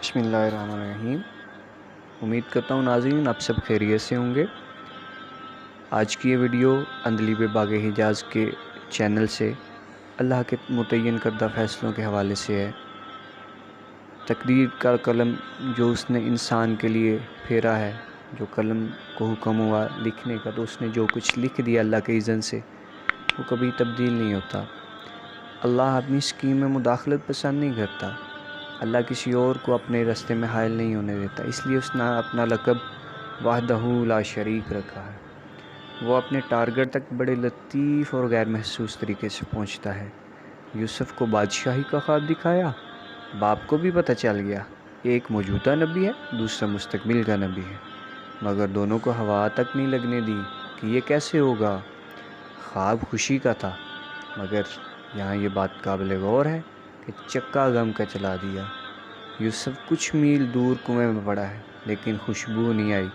بسم اللہ الرحمن الرحیم۔ امید کرتا ہوں ناظرین آپ سب خیریت سے ہوں گے۔ آج کی یہ ویڈیو اندلیب باغ حجاز کے چینل سے اللہ کے متعین کردہ فیصلوں کے حوالے سے ہے۔ تقدیر کا قلم جو اس نے انسان کے لیے پھیرا ہے، جو قلم کو حکم ہوا لکھنے کا، تو اس نے جو کچھ لکھ دیا اللہ کے اذن سے وہ کبھی تبدیل نہیں ہوتا۔ اللہ اپنی اسکیم میں مداخلت پسند نہیں کرتا۔ اللہ کسی اور کو اپنے راستے میں حائل نہیں ہونے دیتا، اس لیے اس نے اپنا لقب وحدہ لا شریک رکھا ہے۔ وہ اپنے ٹارگٹ تک بڑے لطیف اور غیر محسوس طریقے سے پہنچتا ہے۔ یوسف کو بادشاہی کا خواب دکھایا، باپ کو بھی پتہ چل گیا ایک موجودہ نبی ہے، دوسرا مستقبل کا نبی ہے، مگر دونوں کو ہوا تک نہیں لگنے دی کہ یہ کیسے ہوگا۔ خواب خوشی کا تھا، مگر یہاں یہ بات قابل غور ہے کہ چکا غم کا چلا دیا۔ یوسف کچھ میل دور کنویں میں پڑا ہے، لیکن خوشبو نہیں آئی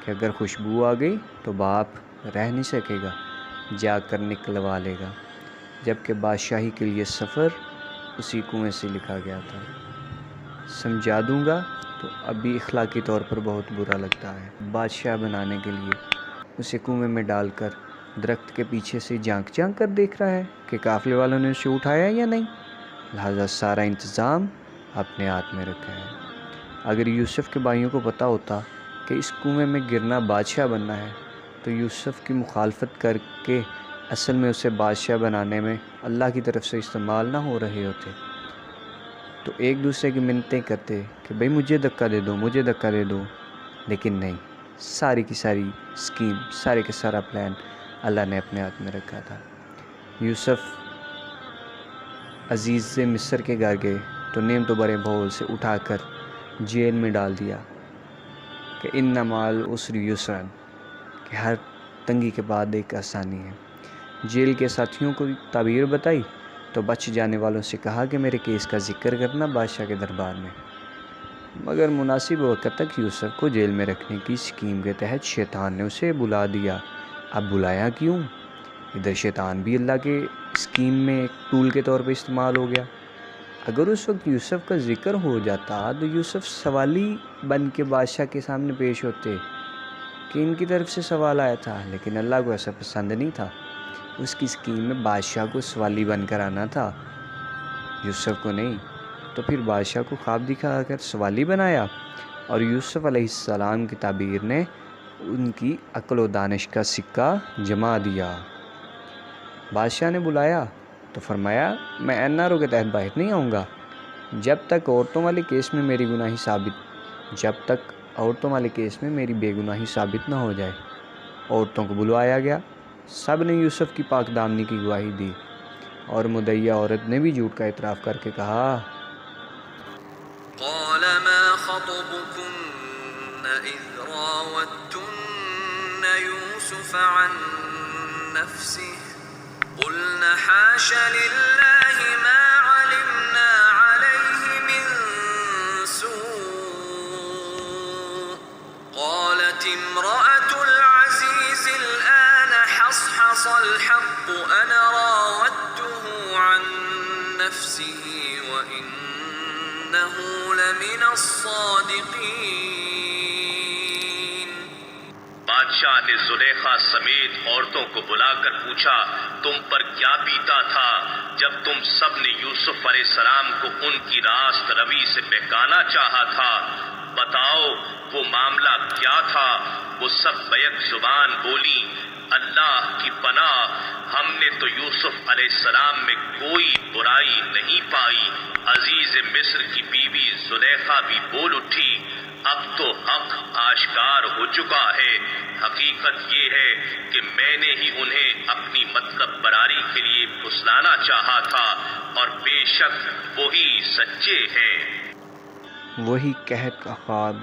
کہ اگر خوشبو آ گئی تو باپ رہ نہیں سکے گا، جا کر نکلوا لے گا، جبکہ بادشاہی کے لیے سفر اسی کنویں سے لکھا گیا تھا۔ سمجھا دوں گا تو اب بھی اخلاقی طور پر بہت برا لگتا ہے۔ بادشاہ بنانے کے لیے اسے کنویں میں ڈال کر درخت کے پیچھے سے جھانک جھانک کر دیکھ رہا ہے کہ قافلے والوں نے اسے اٹھایا یا نہیں، لہذا سارا انتظام اپنے ہاتھ میں رکھا ہے۔ اگر یوسف کے بھائیوں کو پتہ ہوتا کہ اس کنویں میں گرنا بادشاہ بننا ہے، تو یوسف کی مخالفت کر کے اصل میں اسے بادشاہ بنانے میں اللہ کی طرف سے استعمال نہ ہو رہے ہوتے، تو ایک دوسرے کی منتیں کرتے کہ بھئی مجھے دھکا دے دو، مجھے دھکا دے دو، لیکن نہیں، ساری کی ساری اسکیم، سارے کا سارا پلان اللہ نے اپنے ہاتھ میں رکھا تھا۔ یوسف عزیز مصر کے گھر گئے تو نعمتوں بھرے بھول سے اٹھا کر جیل میں ڈال دیا کہ ان مع العسر یسرا، کہ ہر تنگی کے بعد ایک آسانی ہے۔ جیل کے ساتھیوں کو تعبیر بتائی تو بچ جانے والوں سے کہا کہ میرے کیس کا ذکر کرنا بادشاہ کے دربار میں، مگر مناسب وقت تک یوسف کو جیل میں رکھنے کی اسکیم کے تحت شیطان نے اسے بلا دیا۔ اب بلایا کیوں؟ ادھر شیطان بھی اللہ کے اسکیم میں ایک ٹول کے طور پہ استعمال ہو گیا۔ اگر اس وقت یوسف کا ذکر ہو جاتا تو یوسف سوالی بن کے بادشاہ کے سامنے پیش ہوتے کہ ان کی طرف سے سوال آیا تھا، لیکن اللہ کو ایسا پسند نہیں تھا۔ اس کی اسکیم میں بادشاہ کو سوالی بن کر آنا تھا، یوسف کو نہیں۔ تو پھر بادشاہ کو خواب دکھا کر سوالی بنایا، اور یوسف علیہ السلام کی تعبیر نے ان کی عقل و دانش کا سکہ جما دیا۔ بادشاہ نے بلایا تو فرمایا میں این آر او کے تحت باہر نہیں آؤں گا جب تک عورتوں والے کیس میں میری بے گناہی ثابت نہ ہو جائے۔ عورتوں کو بلوایا گیا، سب نے یوسف کی پاک دامنی کی گواہی دی، اور مدعیہ عورت نے بھی جھوٹ کا اعتراف کر کے کہا قال ما خطبكن إذ راوتن يوسف عن نفسه قلنا حاش لله ما علمنا عليه من سوء قالت امرأة العزيز الآن حصحص الحق أنا راودته عن نفسه وإنه لمن الصادقين۔ بادشاہ نے زلیخا سمیت عورتوں کو بلا کر پوچھا تم پر کیا بیتا تھا جب تم سب نے یوسف علیہ السلام کو ان کی راست روی سے بہکانا چاہا تھا؟ بتاؤ وہ معاملہ کیا تھا؟ وہ سب بیک زبان بولی اللہ کی پناہ، ہم نے تو یوسف علیہ السلام میں کوئی برائی نہیں پائی۔ عزیز مصر کی بیوی زلیخا بھی بول اٹھی اب تو حق آشکار ہو چکا ہے، حقیقت یہ ہے کہ میں نے ہی انہیں اپنی مطلب براری کے لیے پھسلانا چاہا تھا، اور بے شک وہی سچے ہیں۔ وہی قحط کا خواب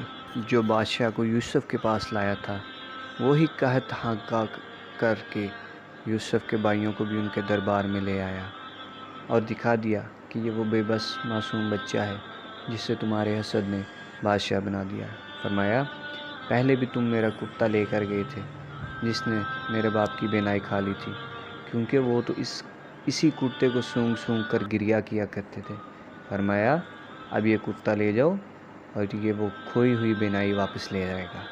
جو بادشاہ کو یوسف کے پاس لایا تھا، وہی قحط حقا کر کے یوسف کے بھائیوں کو بھی ان کے دربار میں لے آیا اور دکھا دیا کہ یہ وہ بے بس معصوم بچہ ہے جسے تمہارے حسد نے بادشاہ بنا دیا۔ فرمایا پہلے بھی تم میرا کتا لے کر گئے تھے جس نے میرے باپ کی بینائی کھا لی تھی، کیونکہ وہ تو اسی کتے کو سونگ سونگ کر گریا کیا کرتے تھے۔ فرمایا اب یہ کتا لے جاؤ اور یہ وہ کھوئی ہوئی بینائی واپس لے جائے گا۔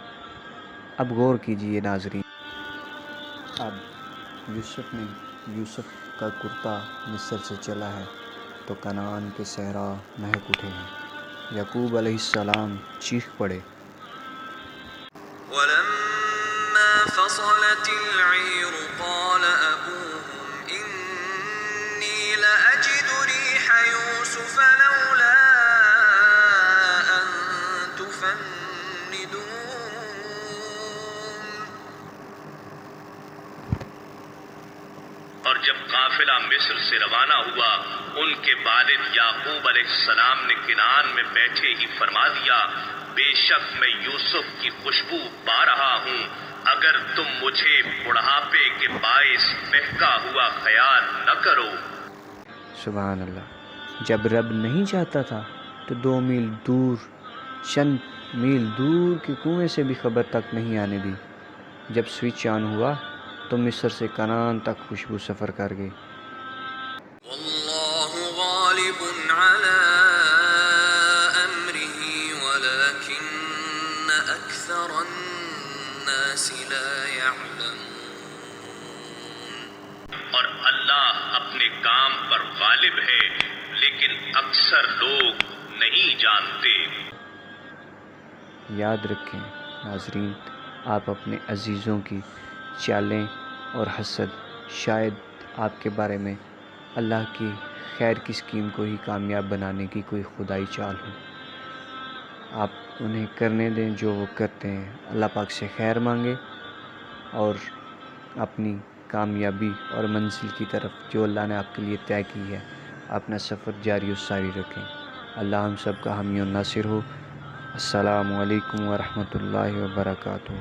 اب غور کیجئے ناظرین، اب یوسف کا کرتا مصر سے چلا ہے تو کنعان کے صحرا مہک اٹھے ہیں۔ یعقوب علیہ السلام چیخ پڑے، ولما فصلت العير قال أبوهم إني لأجد ريح يوسف لولا أن تفندون۔ اور جب قافلہ مصر سے روانہ ہوا، ان کے والد یعقوب علیہ السلام نے کنعان میں بیٹھے ہی فرما دیا، بے شک میں یوسف کی خوشبو پا رہا ہوں، اگر تم مجھے بڑھاپے کے باعث بہکا ہوا خیال نہ کرو۔ سبحان اللہ، جب رب نہیں چاہتا تھا تو 2 میل دور، چند میل دور کے کنویں سے بھی خبر تک نہیں آنے دی۔ جب سوئچ آن ہوا تو مصر سے کنعان تک خوشبو سفر کر گئی۔ والله غالب على أمره ولكن أكثر الناس لا يعلمون۔ اور اللہ اپنے کام پر غالب ہے، لیکن اکثر لوگ نہیں جانتے۔ یاد رکھیں ناظرین، آپ اپنے عزیزوں کی چالیں اور حسد، شاید آپ کے بارے میں اللہ کی خیر کی اسکیم کو ہی کامیاب بنانے کی کوئی خدائی چال ہو، آپ انہیں کرنے دیں جو وہ کرتے ہیں۔ اللہ پاک سے خیر مانگے اور اپنی کامیابی اور منزل کی طرف جو اللہ نے آپ کے لیے طے کی ہے اپنا سفر جاری و ساری رکھیں۔ اللہ ہم سب کا حامی و ناصر ہو۔ السلام علیکم ورحمۃ اللہ وبرکاتہ۔